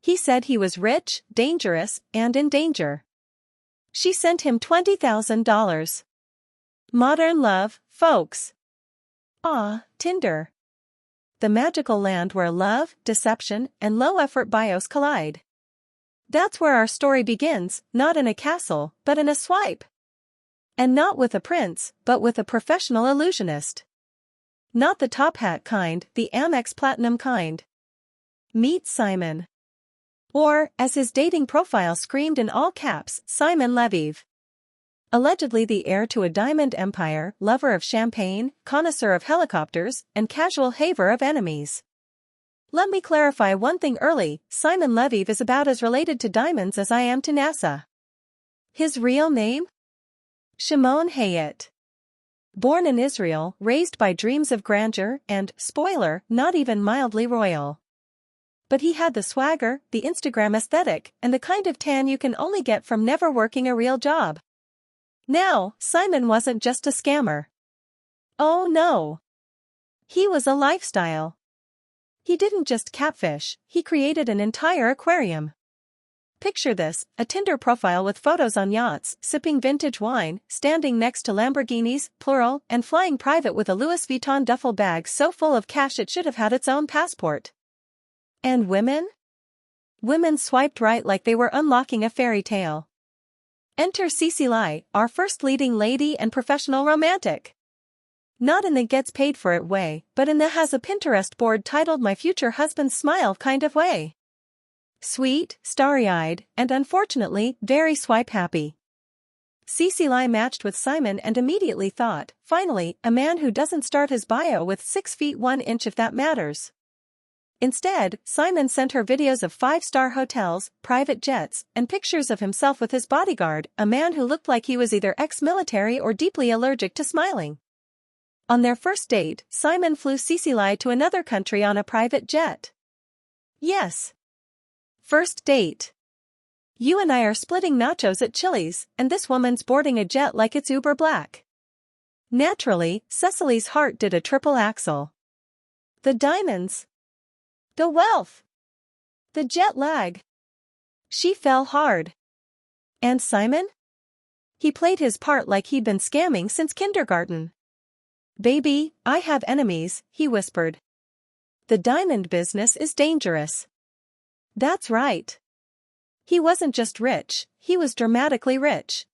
He said he was rich, dangerous, and in danger. She sent him $20,000. Modern love, folks. Ah, Tinder. The magical land where love, deception, and low-effort bios collide. That's where our story begins, not in a castle, but in a swipe. And not with a prince, but with a professional illusionist. Not the top hat kind, the Amex Platinum kind. Meet Simon. Or, as his dating profile screamed in all caps, Simon Leviev. Allegedly the heir to a diamond empire, lover of champagne, connoisseur of helicopters, and casual haver of enemies. Let me clarify one thing early, Simon Leviev is about as related to diamonds as I am to NASA. His real name? Shimon Hayat. Born in Israel, raised by dreams of grandeur, and, spoiler, not even mildly royal. But he had the swagger, the Instagram aesthetic, and the kind of tan you can only get from never working a real job. Now, Simon wasn't just a scammer. Oh no. He was a lifestyle. He didn't just catfish, he created an entire aquarium. Picture this, a Tinder profile with photos on yachts, sipping vintage wine, standing next to Lamborghinis, plural, and flying private with a Louis Vuitton duffel bag so full of cash it should have had its own passport. And women? Women swiped right like they were unlocking a fairy tale. Enter Cece Lie, our first leading lady and professional romantic. Not in the gets paid for it way, but in the has a Pinterest board titled My Future Husband's Smile kind of way. Sweet, starry-eyed, and unfortunately, very swipe-happy. Cece Lie matched with Simon and immediately thought, finally, a man who doesn't start his bio with 6 feet 1 inch if that matters. Instead, Simon sent her videos of 5-star hotels, private jets, and pictures of himself with his bodyguard, a man who looked like he was either ex-military or deeply allergic to smiling. On their first date, Simon flew Cece Lie to another country on a private jet. Yes. First date. You and I are splitting nachos at Chili's, and this woman's boarding a jet like it's Uber Black. Naturally, Cecily's heart did a triple axel. The diamonds. The wealth. The jet lag. She fell hard. And Simon? He played his part like he'd been scamming since kindergarten. Baby, I have enemies, he whispered. The diamond business is dangerous. That's right. He wasn't just rich, he was dramatically rich.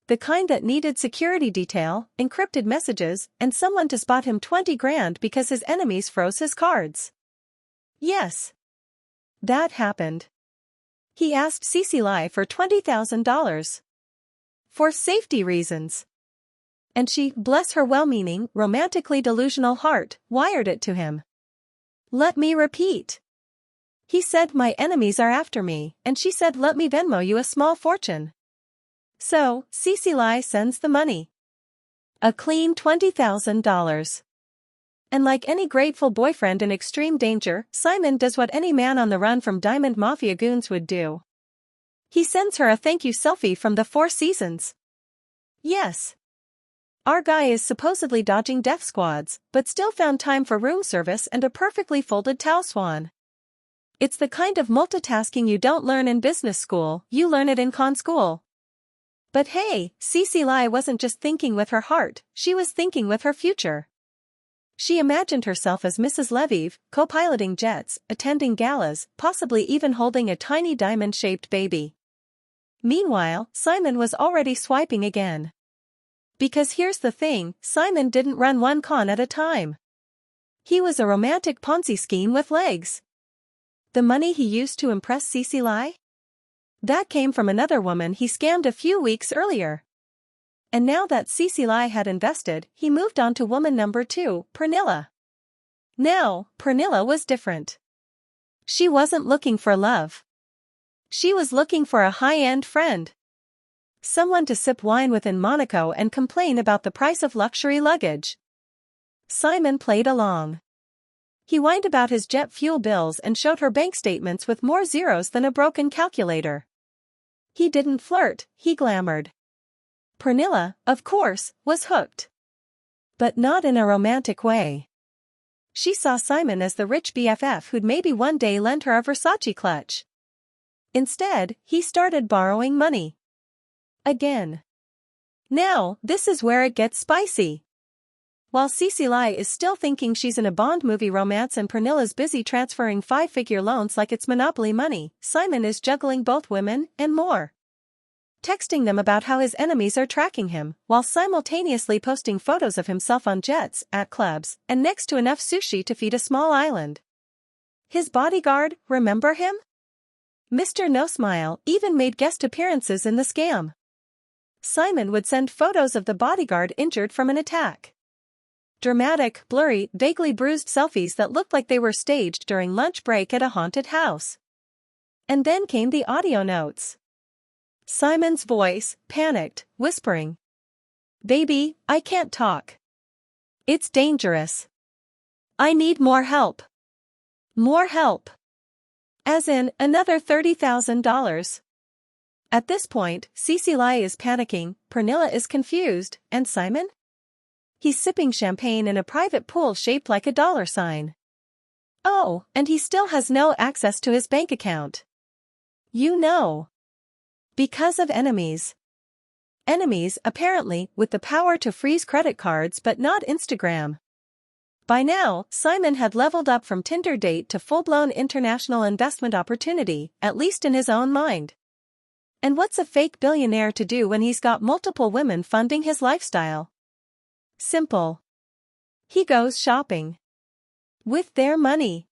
The kind that needed security detail, encrypted messages, and someone to spot him 20 grand because his enemies froze his cards. Yes. That happened. He asked Cece Lie for $20,000. For safety reasons. And she, bless her well-meaning, romantically delusional heart, wired it to him. Let me repeat. He said my enemies are after me, and she said let me Venmo you a small fortune. So, Cece Lie sends the money. A clean $20,000. And like any grateful boyfriend in extreme danger, Simon does what any man on the run from Diamond Mafia goons would do. He sends her a thank you selfie from the Four Seasons. Yes. Our guy is supposedly dodging death squads, but still found time for room service and a perfectly folded towel swan. It's the kind of multitasking you don't learn in business school, you learn it in con school. But hey, Cece Lie wasn't just thinking with her heart, she was thinking with her future. She imagined herself as Mrs. Leviev, co-piloting jets, attending galas, possibly even holding a tiny diamond-shaped baby. Meanwhile, Simon was already swiping again. Because here's the thing, Simon didn't run one con at a time. He was a romantic Ponzi scheme with legs. The money he used to impress Cece Lie? That came from another woman he scammed a few weeks earlier. And now that Cece Lie had invested, he moved on to woman number 2, Pernilla. Now, Pernilla was different. She wasn't looking for love. She was looking for a high-end friend. Someone to sip wine with in Monaco and complain about the price of luxury luggage. Simon played along. He whined about his jet fuel bills and showed her bank statements with more zeros than a broken calculator. He didn't flirt, he glamored. Pernilla, of course, was hooked. But not in a romantic way. She saw Simon as the rich BFF who'd maybe one day lend her a Versace clutch. Instead, he started borrowing money. Again. Now, this is where it gets spicy. While Lie is still thinking she's in a Bond movie romance and Pernilla's busy transferring five-figure loans like it's Monopoly money, Simon is juggling both women and more. Texting them about how his enemies are tracking him, while simultaneously posting photos of himself on jets, at clubs, and next to enough sushi to feed a small island. His bodyguard, remember him? Mr. No Smile even made guest appearances in the scam. Simon would send photos of the bodyguard injured from an attack. Dramatic, blurry, vaguely bruised selfies that looked like they were staged during lunch break at a haunted house. And then came the audio notes. Simon's voice, panicked, whispering. "Baby, I can't talk. It's dangerous. I need more help. More help. As in, another $30,000. At this point, Lie is panicking, Pernilla is confused, and Simon? He's sipping champagne in a private pool shaped like a dollar sign. Oh, and he still has no access to his bank account. You know. Because of enemies. Enemies, apparently, with the power to freeze credit cards but not Instagram. By now, Simon had leveled up from Tinder date to full-blown international investment opportunity, at least in his own mind. And what's a fake billionaire to do when he's got multiple women funding his lifestyle? Simple. He goes shopping. With their money.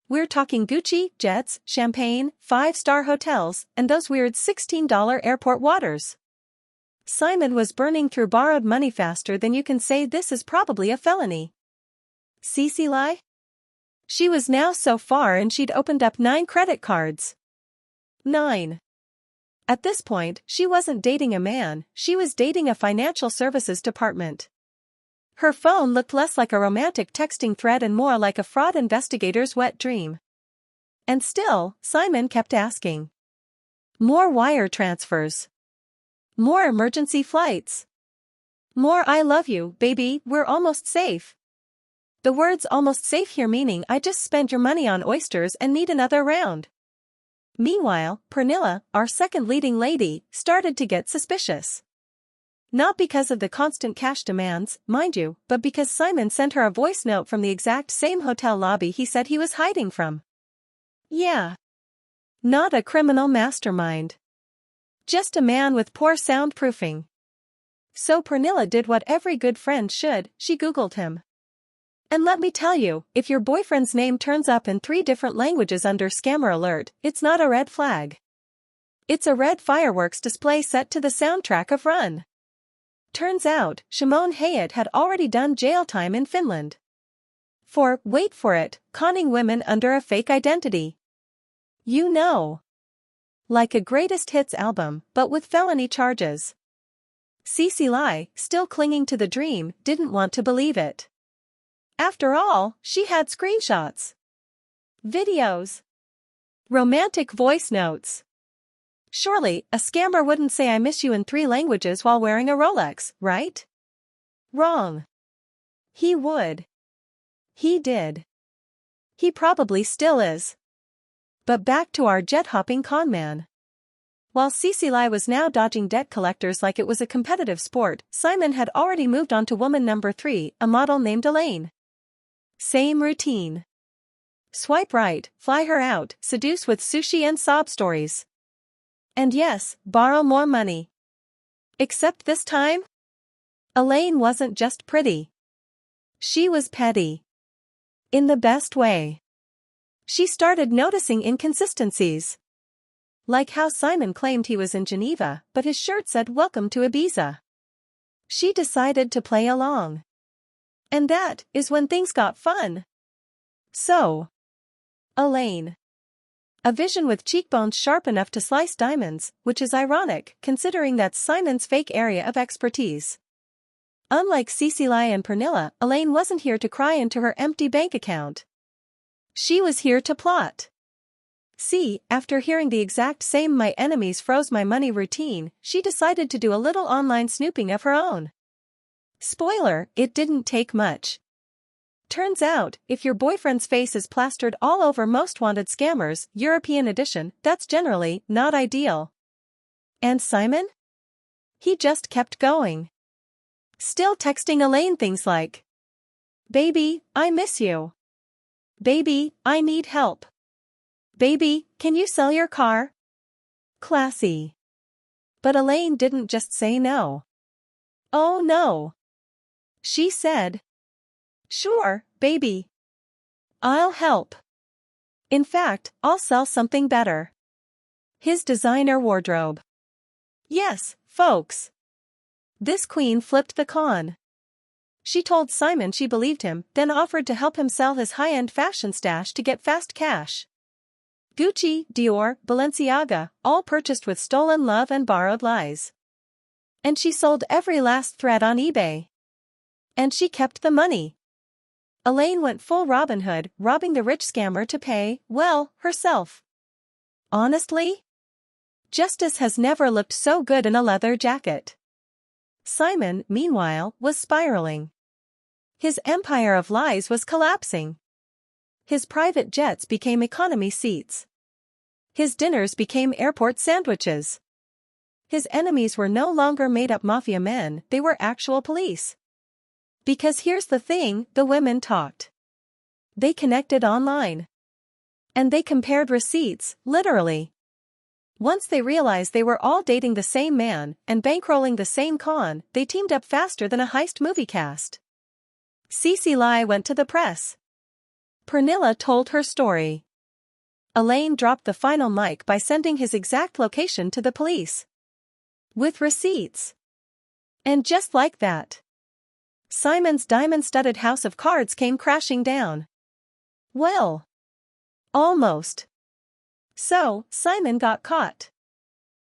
We're talking Gucci, jets, champagne, 5-star hotels, and those weird $16 airport waters. Simon was burning through borrowed money faster than you can say this is probably a felony. Lie? She was now so far and she'd opened up 9 credit cards. 9. At this point, she wasn't dating a man, she was dating a financial services department. Her phone looked less like a romantic texting thread and more like a fraud investigator's wet dream. And still, Simon kept asking. More wire transfers. More emergency flights. More "I love you, baby, we're almost safe." The words "almost safe" here meaning I just spent your money on oysters and need another round. Meanwhile, Pernilla, our second leading lady, started to get suspicious. Not because of the constant cash demands, mind you, but because Simon sent her a voice note from the exact same hotel lobby he said he was hiding from. Yeah. Not a criminal mastermind. Just a man with poor soundproofing. So Pernilla did what every good friend should, she Googled him. And let me tell you, if your boyfriend's name turns up in 3 different languages under scammer alert, it's not a red flag. It's a red fireworks display set to the soundtrack of Run. Turns out, Shimon Hayat had already done jail time in Finland. For, wait for it, conning women under a fake identity. You know. Like a greatest hits album, but with felony charges. Lie, still clinging to the dream, didn't want to believe it. After all, she had screenshots. Videos. Romantic voice notes. Surely, a scammer wouldn't say "I miss you" in 3 languages while wearing a Rolex, right? Wrong. He would. He did. He probably still is. But back to our jet-hopping conman. While Lie was now dodging debt collectors like it was a competitive sport, Simon had already moved on to woman number 3, a model named Elaine. Same routine. Swipe right, fly her out, seduce with sushi and sob stories. And yes, borrow more money. Except this time? Elaine wasn't just pretty. She was petty. In the best way. She started noticing inconsistencies. Like how Simon claimed he was in Geneva, but his shirt said "Welcome to Ibiza." She decided to play along. And that is when things got fun. So. Elaine. A vision with cheekbones sharp enough to slice diamonds, which is ironic, considering that's Simon's fake area of expertise. Unlike Lie and Pernilla, Elaine wasn't here to cry into her empty bank account. She was here to plot. After hearing the exact same "my enemies froze my money" routine, she decided to do a little online snooping of her own. Spoiler, it didn't take much. Turns out, if your boyfriend's face is plastered all over Most Wanted Scammers, European edition, that's generally not ideal. And Simon? He just kept going. Still texting Elaine things like, "Baby, I miss you. Baby, I need help. Baby, can you sell your car?" Classy. But Elaine didn't just say no. Oh no. She said, "Sure, baby. I'll help. In fact, I'll sell something better. His designer wardrobe." Yes, folks. This queen flipped the con. She told Simon she believed him, then offered to help him sell his high-end fashion stash to get fast cash. Gucci, Dior, Balenciaga, all purchased with stolen love and borrowed lies. And she sold every last thread on eBay. And she kept the money. Elaine went full Robin Hood, robbing the rich scammer to pay, well, herself. Honestly? Justice has never looked so good in a leather jacket. Simon, meanwhile, was spiraling. His empire of lies was collapsing. His private jets became economy seats. His dinners became airport sandwiches. His enemies were no longer made-up mafia men, they were actual police. Because here's the thing, the women talked. They connected online. And they compared receipts, literally. Once they realized they were all dating the same man and bankrolling the same con, they teamed up faster than a heist movie cast. Lie went to the press. Pernilla told her story. Elaine dropped the final mic by sending his exact location to the police. With receipts. And just like that, Simon's diamond-studded house of cards came crashing down. Well, almost. So, Simon got caught.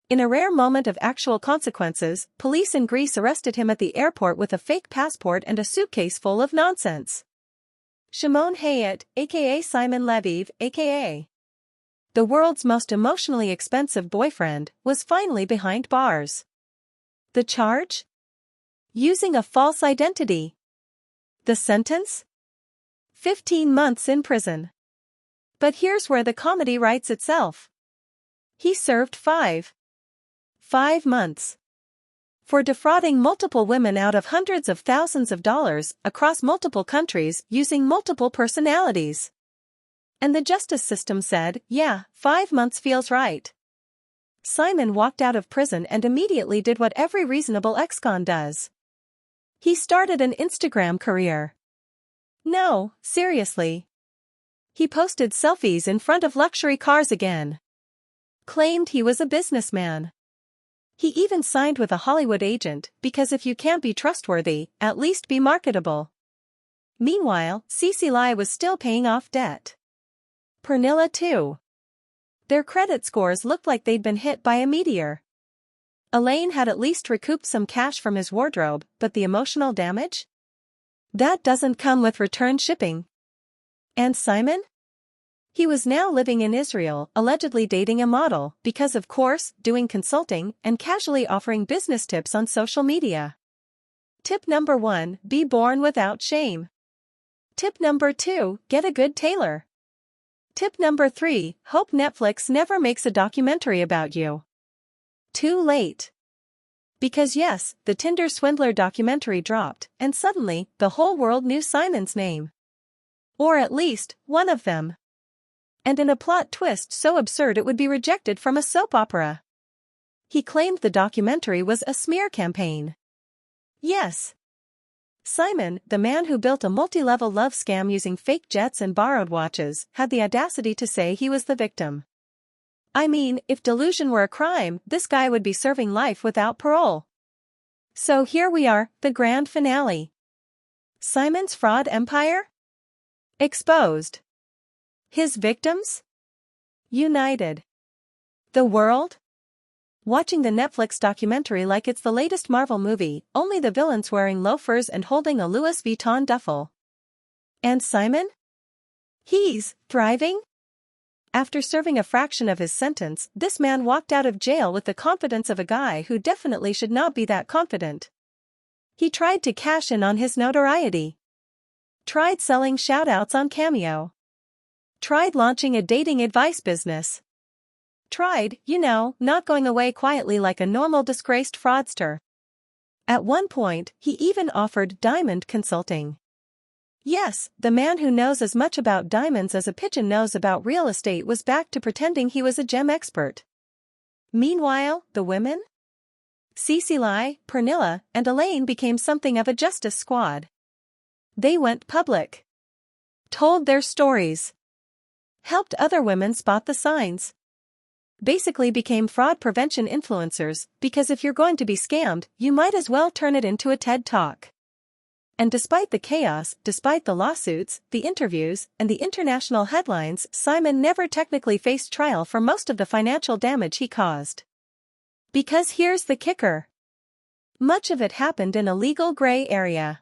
In a rare moment of actual consequences, police in Greece arrested him at the airport with a fake passport and a suitcase full of nonsense. Shimon Hayat, aka Simon Leviev, aka the world's most emotionally expensive boyfriend, was finally behind bars. The charge? Using a false identity. The sentence? 15 months in prison. But here's where the comedy writes itself. He served 5 months. For defrauding multiple women out of hundreds of thousands of dollars across multiple countries using multiple personalities. And the justice system said, yeah, 5 months feels right. Simon walked out of prison and immediately did what every reasonable ex-con does. He started an Instagram career. No, seriously. He posted selfies in front of luxury cars again. Claimed he was a businessman. He even signed with a Hollywood agent, because if you can't be trustworthy, at least be marketable. Meanwhile, Lie was still paying off debt. Pernilla too. Their credit scores looked like they'd been hit by a meteor. Elaine had at least recouped some cash from his wardrobe, but the emotional damage? That doesn't come with return shipping. And Simon? He was now living in Israel, allegedly dating a model, because of course, doing consulting and casually offering business tips on social media. Tip number 1, be born without shame. Tip number 2, get a good tailor. Tip number 3, hope Netflix never makes a documentary about you. Too late. Because yes, the Tinder Swindler documentary dropped, and suddenly, the whole world knew Simon's name. Or at least, one of them. And in a plot twist so absurd it would be rejected from a soap opera. He claimed the documentary was a smear campaign. Yes. Simon, the man who built a multi-level love scam using fake jets and borrowed watches, had the audacity to say he was the victim. I mean, if delusion were a crime, this guy would be serving life without parole. So here we are, the grand finale. Simon's fraud empire? Exposed. His victims? United. The world? Watching the Netflix documentary like it's the latest Marvel movie, only the villains wearing loafers and holding a Louis Vuitton duffel. And Simon? He's thriving? After serving a fraction of his sentence, this man walked out of jail with the confidence of a guy who definitely should not be that confident. He tried to cash in on his notoriety. Tried selling shoutouts on Cameo. Tried launching a dating advice business. Tried, not going away quietly like a normal disgraced fraudster. At one point, he even offered diamond consulting. Yes, the man who knows as much about diamonds as a pigeon knows about real estate was back to pretending he was a gem expert. Meanwhile, the women? Cecily, Pernilla, and Elaine became something of a justice squad. They went public. Told their stories. Helped other women spot the signs. Basically became fraud prevention influencers, because if you're going to be scammed, you might as well turn it into a TED Talk. And despite the chaos, despite the lawsuits, the interviews, and the international headlines, Simon never technically faced trial for most of the financial damage he caused. Because here's the kicker. Much of it happened in a legal gray area.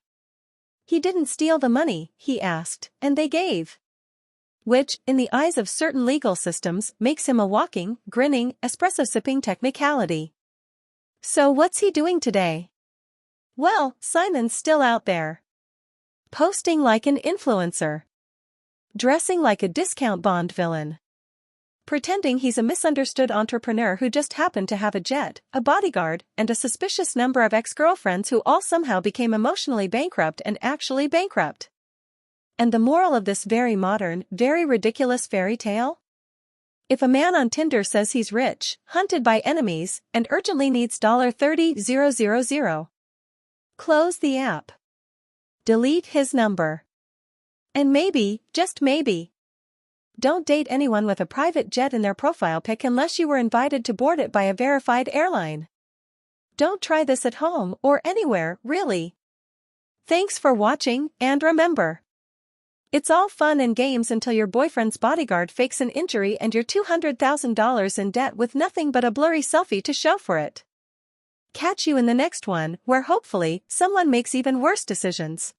He didn't steal the money, he asked, and they gave. Which, in the eyes of certain legal systems, makes him a walking, grinning, espresso-sipping technicality. So what's he doing today? Well, Simon's still out there. Posting like an influencer. Dressing like a discount Bond villain. Pretending he's a misunderstood entrepreneur who just happened to have a jet, a bodyguard, and a suspicious number of ex-girlfriends who all somehow became emotionally bankrupt and actually bankrupt. And the moral of this very modern, very ridiculous fairy tale? If a man on Tinder says he's rich, hunted by enemies, and urgently needs $30,000, close the app. Delete his number. And maybe, just maybe, don't date anyone with a private jet in their profile pic unless you were invited to board it by a verified airline. Don't try this at home or anywhere, really. Thanks for watching, and remember, it's all fun and games until your boyfriend's bodyguard fakes an injury and you're $200,000 in debt with nothing but a blurry selfie to show for it. Catch you in the next one, where hopefully, someone makes even worse decisions.